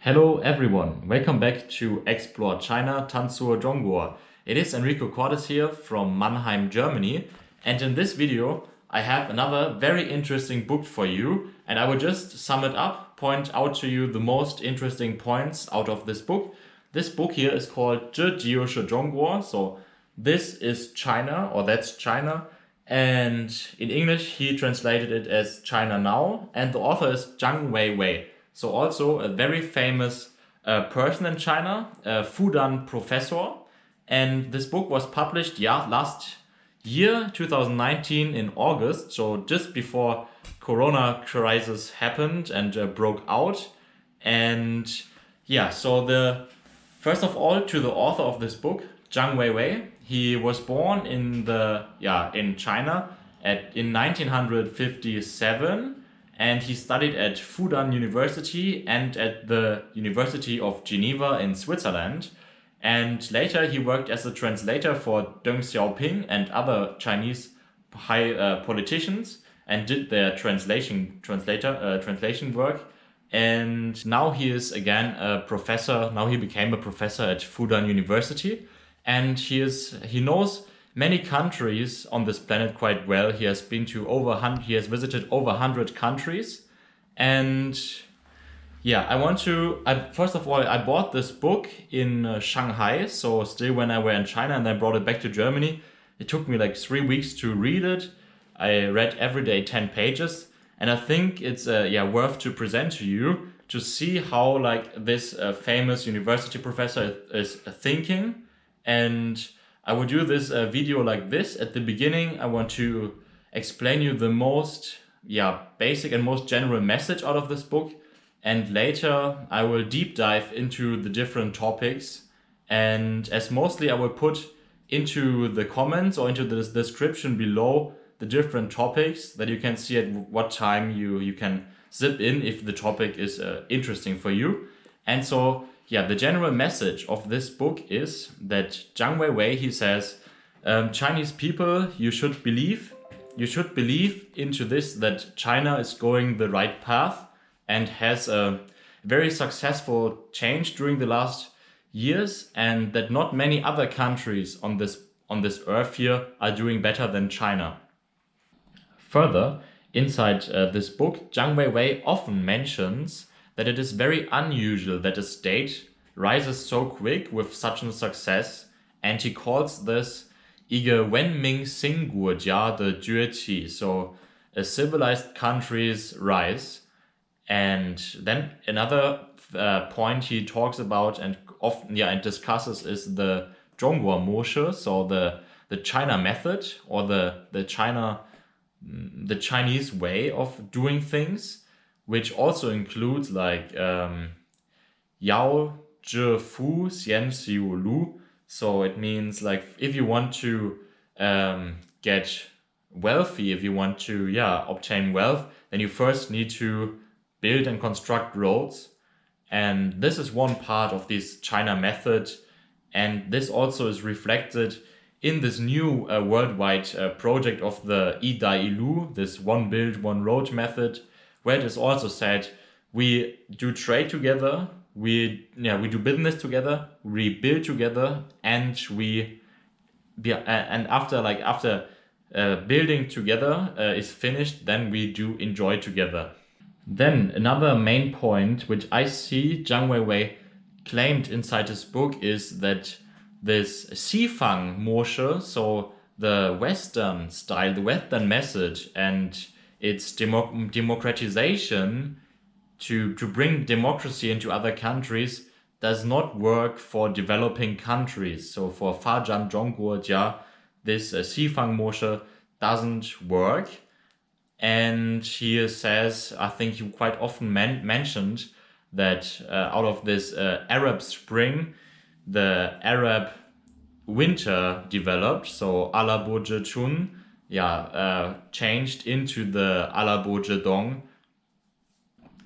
Hello everyone, welcome back to Explore China, 探索中国. It is Enrico Cortes here from Mannheim, Germany, and in this video I have another very interesting book for you, and I will just sum it up, point out to you the most interesting points out of this book. This book here is called 这就是中国, so this is China, or that's China, and in English he translated it as China Now, and the author is Zhāng Wéiwéi. So also a very famous person in China, a Fudan professor. And this book was published last year, 2019 in August. So just before Corona crisis happened and broke out. And so first of all, to the author of this book, Zhāng Wéiwéi, he was born in China in 1957. And he studied at Fudan University and at the University of Geneva in Switzerland. And later he worked as a translator for Deng Xiaoping and other Chinese high politicians and did their translation work. And now he is again a professor. Now he became a professor at Fudan University, and he knows many countries on this planet quite well. He has visited over 100 countries. And first of all, I bought this book in Shanghai. So still when I were in China, and I brought it back to Germany. It took me like 3 weeks to read it. I read every day 10 pages. And I think it's worth to present to you to see how this famous university professor is thinking. And I will do this video like this. At the beginning, I want to explain you the most basic and most general message out of this book. And later, I will deep dive into the different topics. And as mostly I will put into the comments or into the description below the different topics that you can see at what time you can zip in if the topic is interesting for you. And so the general message of this book is that Zhāng Wéiwéi, he says, Chinese people, you should believe into this, that China is going the right path and has a very successful change during the last years, and that not many other countries on this earth here are doing better than China. Further, inside this book, Zhāng Wéiwéi often mentions that it is very unusual that a state rises so quick with such a success, and he calls this 一个文明型国家的崛起, so a civilized country's rise. And then another point he talks about and often and discusses is the 中国模式, so the China method, or the Chinese way of doing things, which also includes Yao Zhe Fu Xian Xiu Lu. So it means if you want to get wealthy, if you want to obtain wealth, then you first need to build and construct roads. And this is one part of this China method. And this also is reflected in this new worldwide project of the Yi Dai Lu, this one build, one road method, where it is also said we do trade together, we do business together, we build together, and after building together is finished, then we do enjoy together. Then another main point which I see Zhāng Wéiwéi claimed inside his book is that this Xifang Morsche, so the Western style, the Western message, and its democratization to bring democracy into other countries does not work for developing countries. So for 发展中国家, this Xifang Morsche doesn't work. And he says, I think he quite often mentioned that out of this Arab Spring, the Arab winter developed. So Alabo Zhechun changed into the Alabo Zhedong.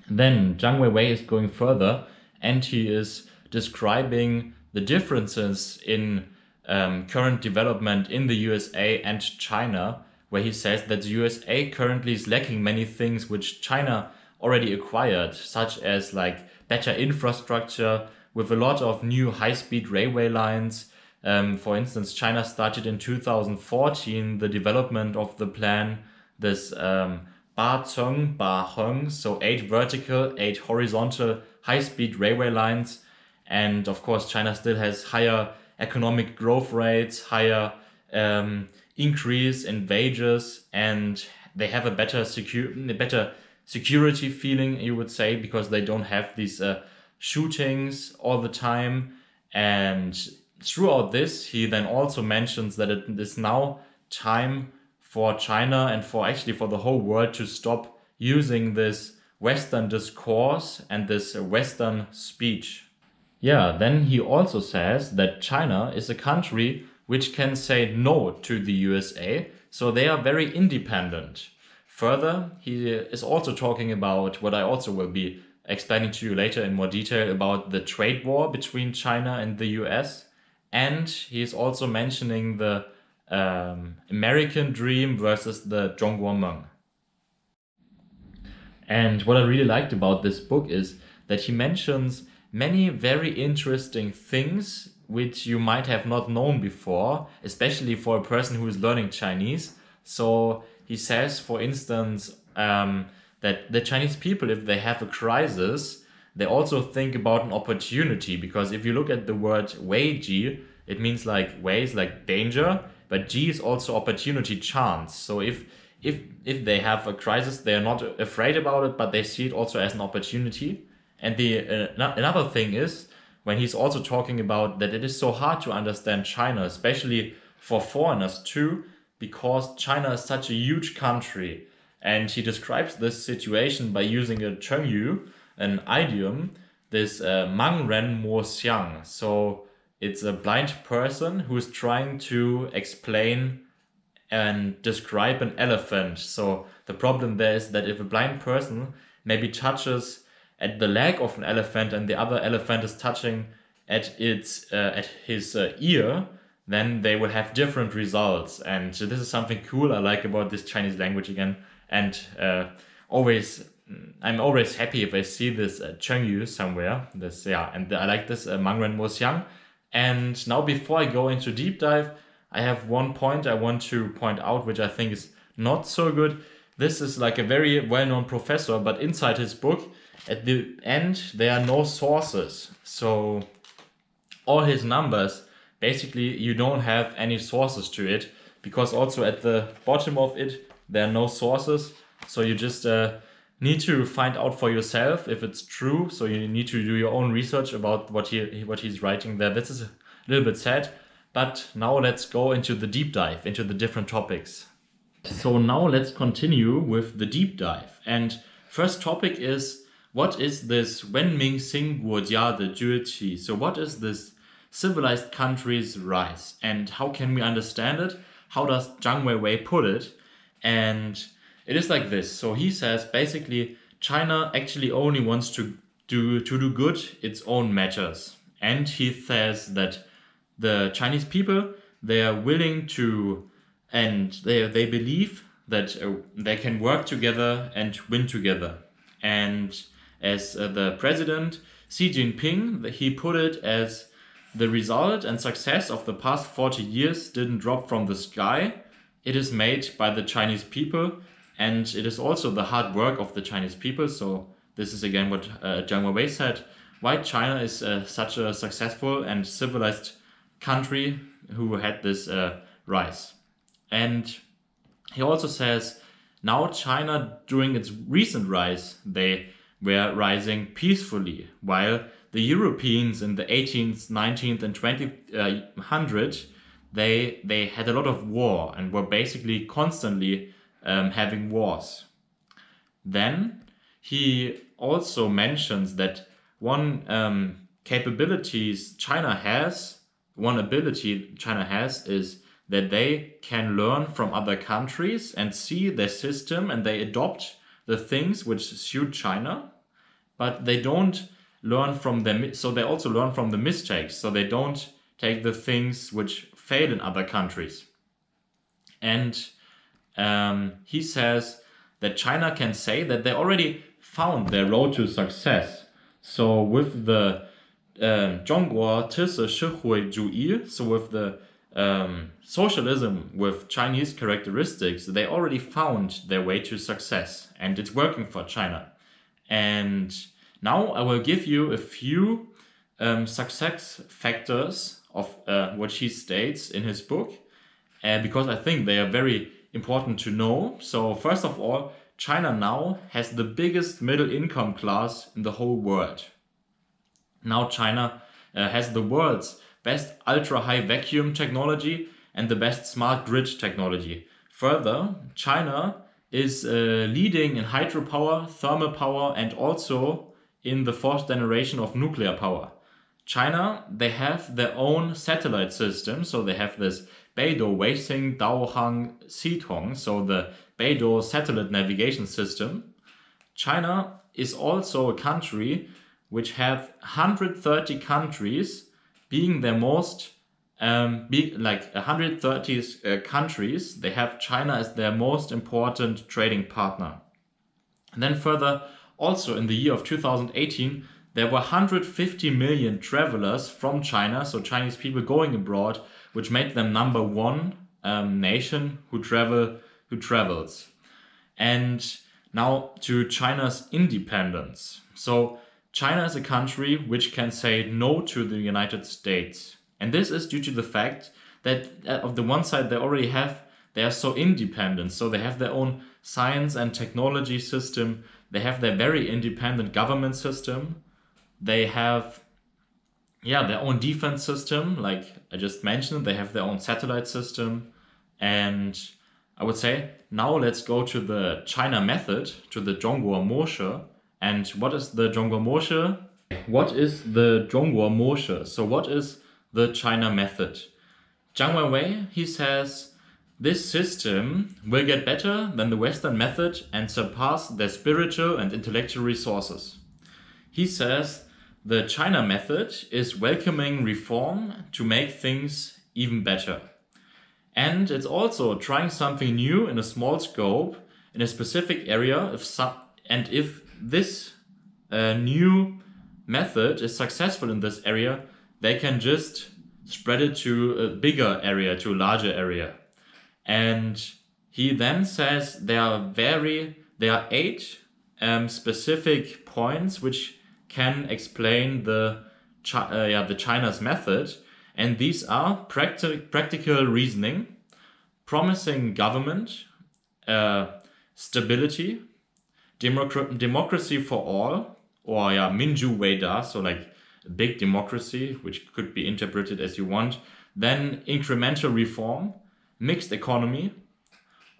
Then Zhāng Wéiwéi is going further, and he is describing the differences in current development in the USA and China, where he says that the USA currently is lacking many things which China already acquired, such as better infrastructure, with a lot of new high-speed railway lines. For instance, China started in 2014 the development of the plan, this Ba so 8 vertical, 8 horizontal high-speed railway lines. And of course, China still has higher economic growth rates, higher increase in wages, and they have a better security feeling, you would say, because they don't have these shootings all the time. And throughout this, he then also mentions that it is now time for China and for the whole world to stop using this Western discourse and this Western speech. Yeah, then he also says that China is a country which can say no to the USA, so they are very independent. Further, he is also talking about what I also will be explaining to you later in more detail about the trade war between China and the US. And he is also mentioning the American dream versus the中国梦. And what I really liked about this book is that he mentions many very interesting things which you might have not known before, especially for a person who is learning Chinese. So he says, for instance, that the Chinese people, if they have a crisis, they also think about an opportunity, because if you look at the word Wéiwéi, it means like Wei is like danger, but Ji is also opportunity, chance. So if they have a crisis, they are not afraid about it, but they see it also as an opportunity. And another thing is, when he's also talking about that it is so hard to understand China, especially for foreigners too, because China is such a huge country. And he describes this situation by using a chengyu, an idiom, this Mang Ren Mo Xiang. So it's a blind person who is trying to explain and describe an elephant. So the problem there is that if a blind person maybe touches at the leg of an elephant and the other elephant is touching at his ear, then they will have different results. And so this is something cool I like about this Chinese language again. And I'm always happy if I see this chengyu somewhere. And I like this Mangren Mo Xiang. And now, before I go into deep dive, I have one point I want to point out, which I think is not so good. This is like a very well-known professor, but inside his book, at the end, there are no sources. So all his numbers, basically, you don't have any sources to it, because also at the bottom of it, there are no sources. So you just need to find out for yourself if it's true. So you need to do your own research about what he's writing there. This is a little bit sad, but now let's go into the deep dive, into the different topics. So now let's continue with the deep dive. And first topic is, what is this 文明型国家的崛起? So what is this civilized country's rise? And how can we understand it? How does Zhāng Wéiwéi put it? And it is like this. So he says, basically, China actually only wants to do good its own matters. And he says that the Chinese people, they are willing to, and they believe that they can work together and win together. And as the president, Xi Jinping, he put it as the result and success of the past 40 years didn't drop from the sky. It is made by the Chinese people, and it is also the hard work of the Chinese people. So this is again what Zhāng Wéiwéi said, why China is such a successful and civilized country who had this rise. And he also says, now China, during its recent rise, they were rising peacefully, while the Europeans in the 18th, 19th and 20th they had a lot of war and were basically constantly having wars. Then he also mentions that one ability China has is that they can learn from other countries and see their system, and they adopt the things which suit China, but they don't learn from them. So they also learn from the mistakes. So they don't take the things which fail in other countries. And he says that China can say that they already found their road to success. So with the 中国特色社会主义, so with the socialism with Chinese characteristics, they already found their way to success, and it's working for China. And now I will give you a few success factors of what he states in his book, because I think they are very important to know. So first of all, China now has the biggest middle income class in the whole world. Now China has the world's best ultra-high vacuum technology and the best smart grid technology. Further, China is leading in hydropower, thermal power, and also in the fourth generation of nuclear power. China, they have their own satellite system, so they have this Beidou Weixing Daohang Xitong, so the Beidou satellite navigation system. China is also a country which have 130 countries being their most like 130 countries, they have China as their most important trading partner. And then further, also in the year of 2018, there were 150 million travelers from China, so Chinese people going abroad, which made them number one nation who travels. And now to China's independence. So China is a country which can say no to the United States. And this is due to the fact that of the one side they are so independent. So they have their own science and technology system. They have their very independent government system. They have their own defense system, like I just mentioned. They have their own satellite system. And I would say now let's go to the China method, to the Zhāng模式. And what is the Zhāng模式? What is the Zhāng模式? So what is the China method? Zhāng Wéiwéi, he says, this system will get better than the Western method and surpass their spiritual and intellectual resources. He says the China method is welcoming reform to make things even better. And it's also trying something new in a small scope, in a specific area, if this new method is successful in this area, they can just spread it to a bigger area, to a larger area. And he then says there are 8 specific points which can explain the China's method, and these are practical reasoning, promising government, stability, democracy for all, or Minju Weida, so like a big democracy, which could be interpreted as you want, then incremental reform, mixed economy,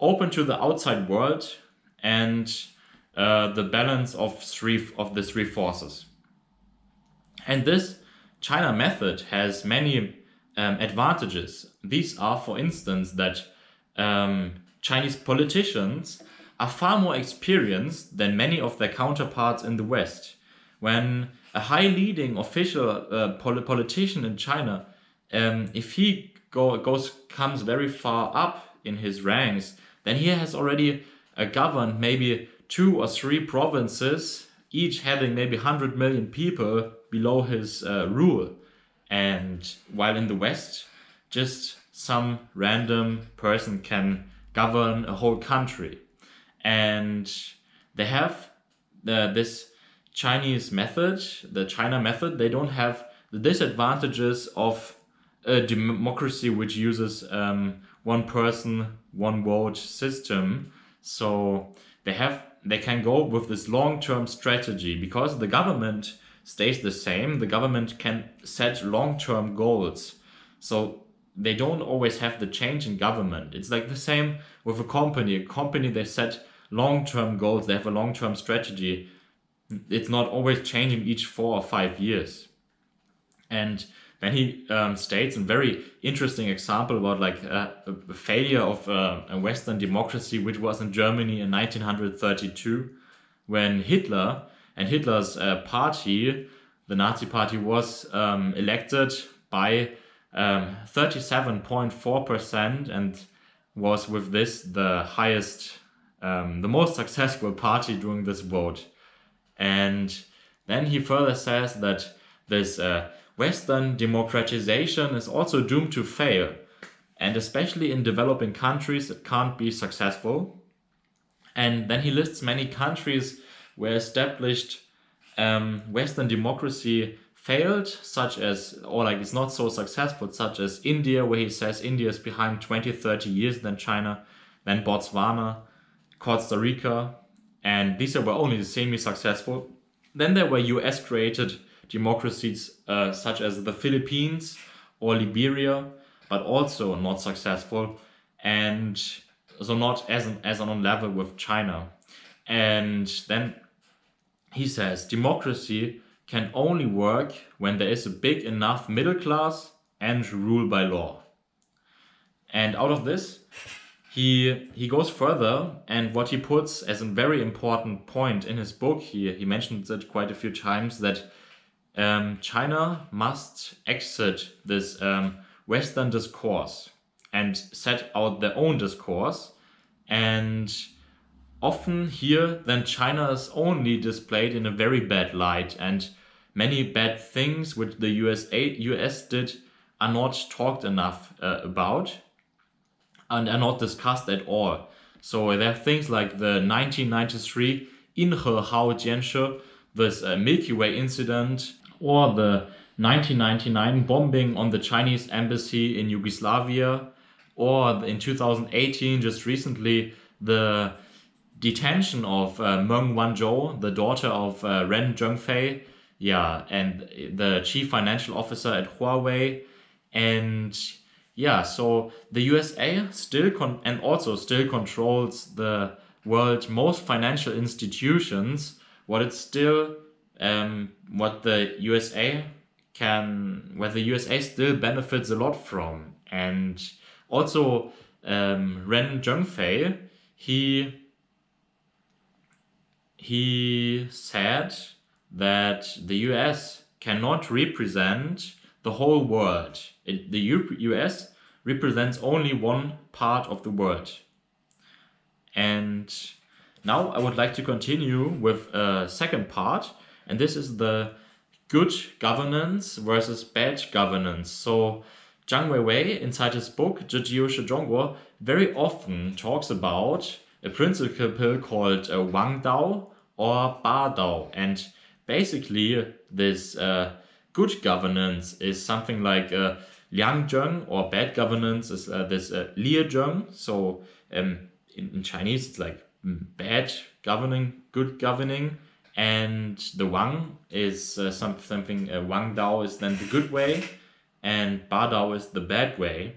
open to the outside world, and the balance of the three forces. And this China method has many advantages. These are, for instance, that Chinese politicians are far more experienced than many of their counterparts in the West. When a high leading official politician in China, if he comes very far up in his ranks, then he has already governed maybe 2 or 3 provinces, each having maybe 100 million people below his rule. And while in the West, just some random person can govern a whole country. And they have this Chinese method, the China method. They don't have the disadvantages of a democracy which uses one person, one vote system. So they can go with this long-term strategy because the government stays the same. The government can set long-term goals. So they don't always have the change in government. It's like the same with a company. A company, they set long-term goals. They have a long-term strategy. It's not always changing each 4 or 5 years. And then he states a very interesting example about like a failure of a Western democracy, which was in Germany in 1932, when Hitler and Hitler's party, the Nazi party, was elected by 37.4% and was with this the highest, the most successful party during this vote. And Then he further says that this Western democratization is also doomed to fail, and especially in developing countries it can't be successful. And then he lists many countries where established Western democracy failed, such as, or like it's not so successful, such as India, where he says India is behind 20-30 years than China, then Botswana, Costa Rica, and these were only semi-successful. Then there were US-created democracies such as the Philippines or Liberia, but also not successful, and so not as on level with China. And then he says democracy can only work when there is a big enough middle class and rule by law. And out of this, he goes further, and what he puts as a very important point in his book, he mentions it quite a few times, that China must exit this Western discourse and set out their own discourse. And often here, then China is only displayed in a very bad light, and many bad things which the US did are not talked enough about and are not discussed at all. So there are things like the 1993 Inhe Hao Jianshe, this Milky Way incident, or the 1999 bombing on the Chinese embassy in Yugoslavia, or in 2018, just recently, the detention of Meng Wanzhou, the daughter of Ren Zhengfei, and the chief financial officer at Huawei. And so the USA still controls the world's most financial institutions. Where the USA still benefits a lot from. And also Ren Zhengfei, he said that the US cannot represent the whole world. The US represents only one part of the world. And now I would like to continue with a second part, and this is the good governance versus bad governance. So Zhāng Wéiwéi, inside his book, 这就是中国, very often talks about a principle called Wang Dao or Ba Dao. And basically, this good governance is something like Liang Zheng, or bad governance is this Lie Zheng. So in Chinese, it's like bad governing, good governing. And the Wang is something, Wang Dao is then the good way, and Ba Dao is the bad way.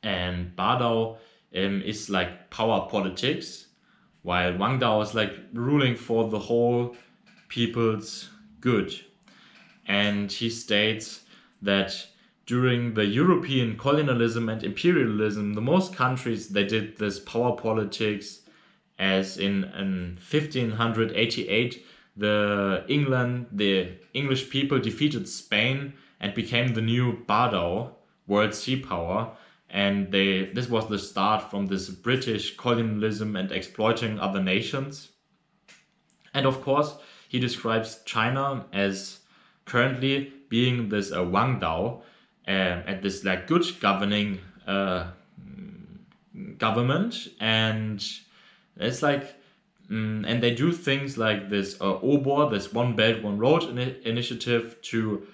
And Ba Dao is like power politics, while Wang Dao is like ruling for the whole people's good. And he states that during the European colonialism and imperialism, the most countries, they did this power politics, as in 1588, the English people defeated Spain and became the new Ba Dao, world sea power. And this was the start from this British colonialism and exploiting other nations. And of course, he describes China as currently being this Wang Dao, at this like good governing government. And it's like, and they do things like this OBOR, this One Belt, One Road initiative, to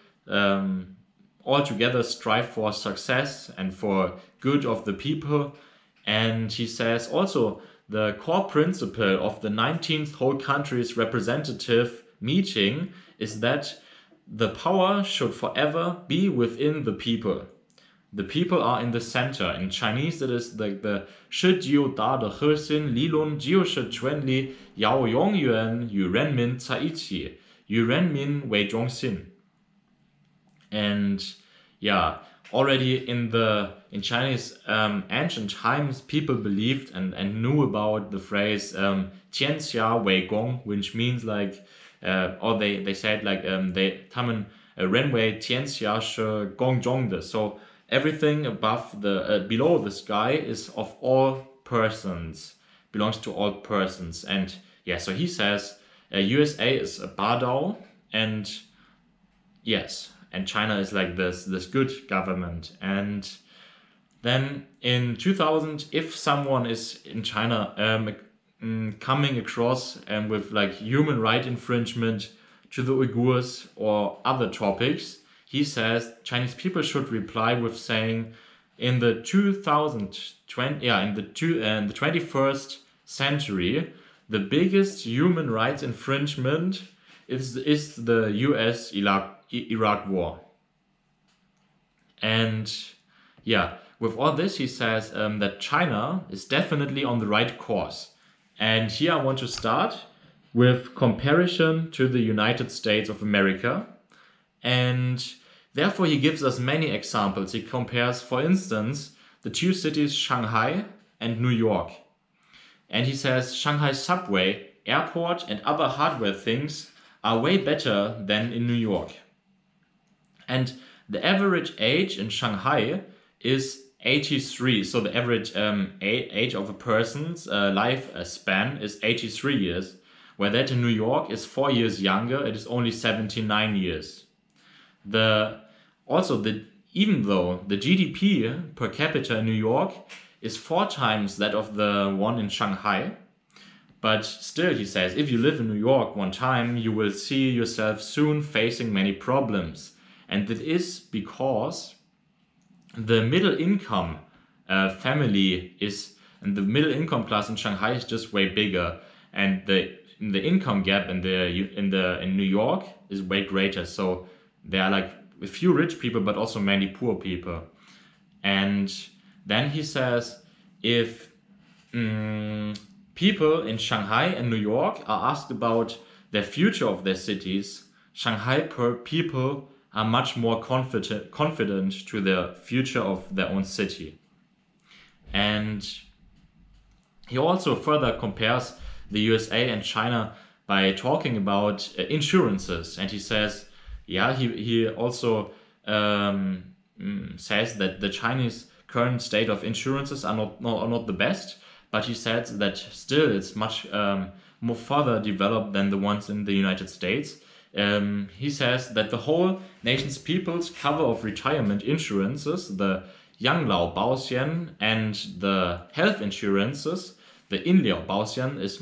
all together strive for success and for good of the people. And he says also the core principle of the 19th whole country's representative meeting is that the power should forever be within the people. The people are in the center. In Chinese, it is like the 是只有大的核心理论就是权力要永远与人民在一起，以人民为中心。And already in Chinese ancient times, people believed and knew about the phrase 天下为公, which means like, or they said like, 他们认为天下是公正的. So everything below the sky is of all persons, belongs to all persons. And so he says USA is a Badao, and yes, and China is like this good government. And then in 2000, if someone is in China coming across with like human right infringement to the Uyghurs or other topics, he says Chinese people should reply with saying, in the 21st century, the biggest human rights infringement is the US-Iraq war. And yeah, with all this, he says that China is definitely on the right course. And here I want to start with comparison to the United States of America. And therefore, he gives us many examples. He compares, for instance, the two cities Shanghai and New York. And he says Shanghai subway, airport, and other hardware things are way better than in New York. And the average age in Shanghai is 83. So the average age of a person's life span is 83 years, where that in New York is 4 years younger. It is only 79 years. Even though the GDP per capita in New York is 4 times that of the one in Shanghai, but still, he says, if you live in New York one time, you will see yourself soon facing many problems. And that is because the middle income family and the middle income class in Shanghai is just way bigger, and the income gap in New York is way greater. So there are like a few rich people, but also many poor people. And then he says, if people in Shanghai and New York are asked about the future of their cities, Shanghai people are much more confident to the future of their own city. And he also further compares the USA and China by talking about insurances. And he says, he also says that the Chinese current state of insurances are not the best, but he says that still it's much more further developed than the ones in the United States. He says that the whole nation's people's cover of retirement insurances, the Yanglao Baoxian, and the health insurances, the Inliao Baoxian, is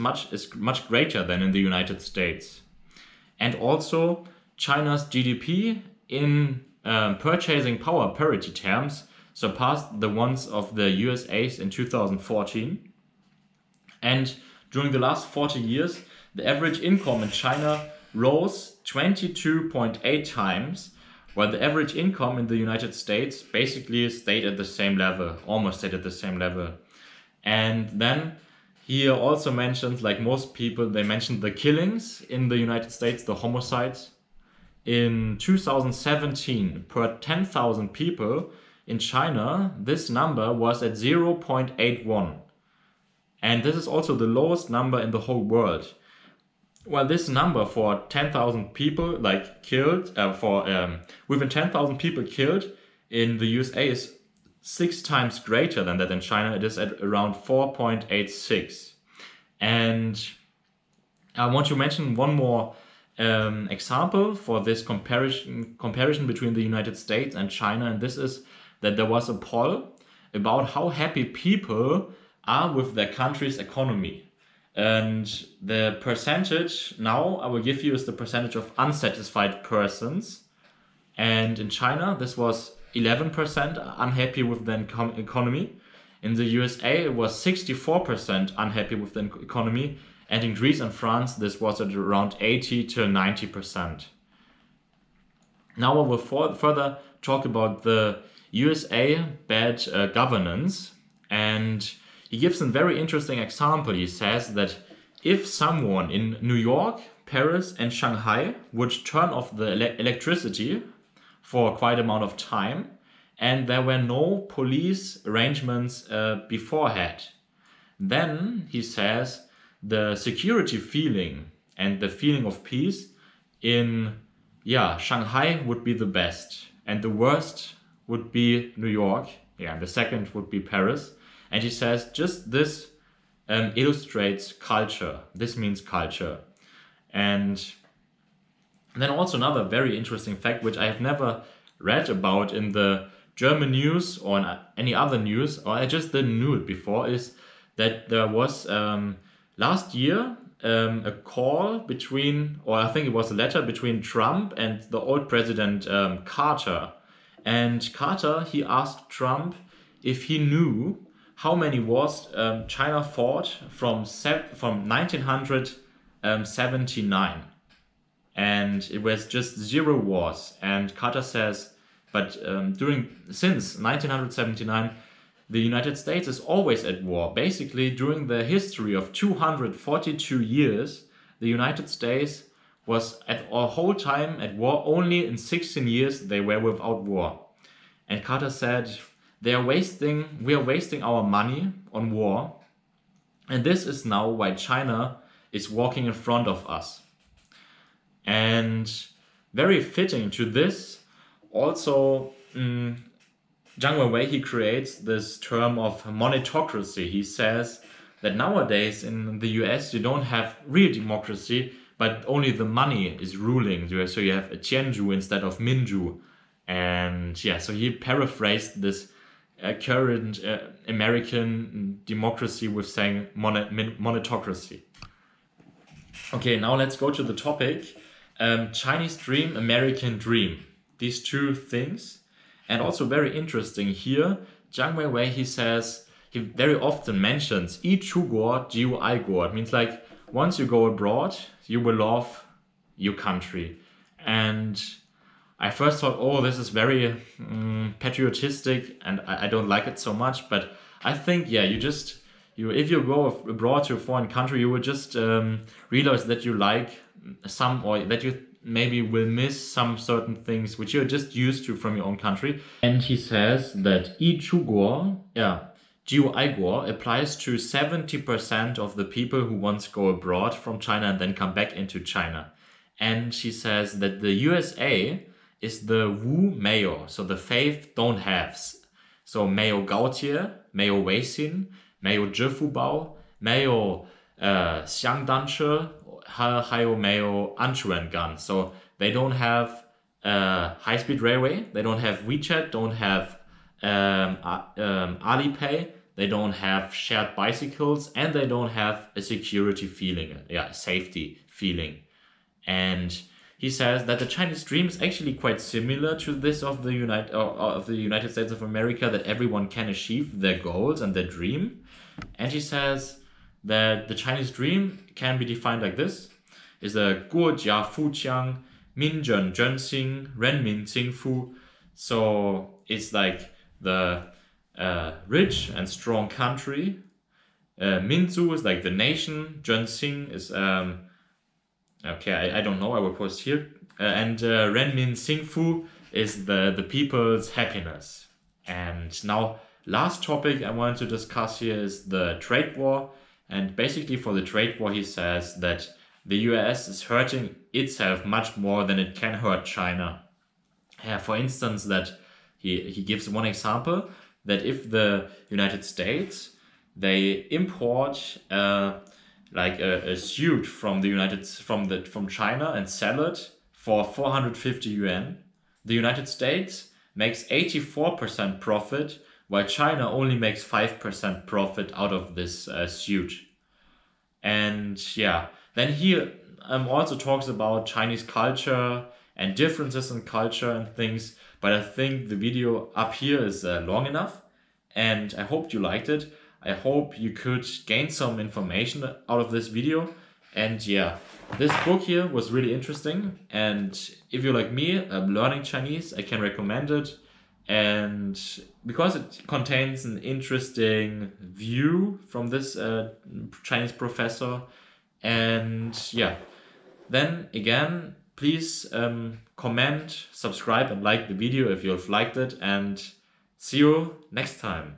much greater than in the United States. And also China's GDP in purchasing power parity terms surpassed the ones of the USA's in 2014. And during the last 40 years, the average income in China rose 22.8 times, while the average income in the United States basically stayed at the same level, almost stayed at the same level. And then he also mentions, like most people, they mentioned the killings in the United States, the homicides. In 2017, per 10,000 people in China, this number was at 0.81. And this is also the lowest number in the whole world. Well, this number for 10,000 people killed, within 10,000 people killed in the USA is 6 times greater than that in China. It is at around 4.86. And I want to mention one more example for this comparison between the United States and China, and this is that there was a poll about how happy people are with their country's economy. And the percentage now I will give you is the percentage of unsatisfied persons. And in China, this was 11% unhappy with the economy. In the USA, it was 64% unhappy with the economy. And in Greece and France, this was at around 80 to 90%. Now I will further talk about the USA bad governance. And he gives a very interesting example. He says that if someone in New York, Paris, and Shanghai would turn off the electricity for quite amount of time, and there were no police arrangements beforehand, then he says the security feeling and the feeling of peace in Shanghai would be the best, and the worst would be New York. The second would be Paris. And he says just this illustrates culture. This means culture. And then also another very interesting fact, which I have never read about in the German news or in any other news, or I just didn't know it before, is that there was last year a call between, or I think it was a letter between Trump and the old president Carter. And Carter, he asked Trump if he knew how many wars China fought from 1979. And it was just 0 wars. And Carter says, but since 1979, the United States is always at war. Basically, during the history of 242 years, the United States was at a whole time at war. Only in 16 years they were without war. And Carter said, we are wasting our money on war. And this is now why China is walking in front of us. And very fitting to this, also Zhāng Wéiwéi, he creates this term of monetocracy. He says that nowadays in the US you don't have real democracy, but only the money is ruling. So you have a Tianju instead of Minju. And yeah, so he paraphrased this current American democracy with saying monetocracy. Okay, now let's go to the topic. Chinese dream, American dream. These two things. And also very interesting here, Zhāng Wéiwéi, he says, he very often mentions 一出国只有爱国. It means like once you go abroad, you will love your country. And I first thought, oh, this is very patriotistic and I don't like it so much. But I think, yeah, if you go abroad to a foreign country, you will just realize that you like some, or that you maybe will miss some certain things which you're just used to from your own country. And he says that 一出国,只有爱国, applies to 70% of the people who once go abroad from China and then come back into China. And he says that the USA is the Wu Mayo, so the faith don't haves. So 没有高铁, 没有微信, 没有支付宝, 没有香单车, 还有没有安全感. So they don't have high-speed railway, they don't have WeChat, don't have Alipay, they don't have shared bicycles, and they don't have a security feeling, safety feeling. And he says that the Chinese dream is actually quite similar to this of the United States of America, that everyone can achieve their goals and their dream. And he says that the Chinese dream can be defined like this: is a 国家富强, 民人振兴, 人民幸福. So it's like the rich and strong country. Minzu is like the nation. 振兴 is okay, I don't know, I will post here. And Renmin Singfu is the people's happiness. And now, last topic I want to discuss here is the trade war. And basically for the trade war, he says that the US is hurting itself much more than it can hurt China. For instance, that he gives one example, that if the United States, they import like a suit from China and sell it for 450 yuan, the United States makes 84% profit, while China only makes 5% profit out of this suit. And yeah, then he also talks about Chinese culture and differences in culture and things, but I think the video up here is long enough, and I hope you liked it. I hope you could gain some information out of this video. And yeah, this book here was really interesting. And if you're like me, learning Chinese, I can recommend it. And because it contains an interesting view from this Chinese professor. And yeah, then again, please comment, subscribe and like the video if you've liked it. And see you next time.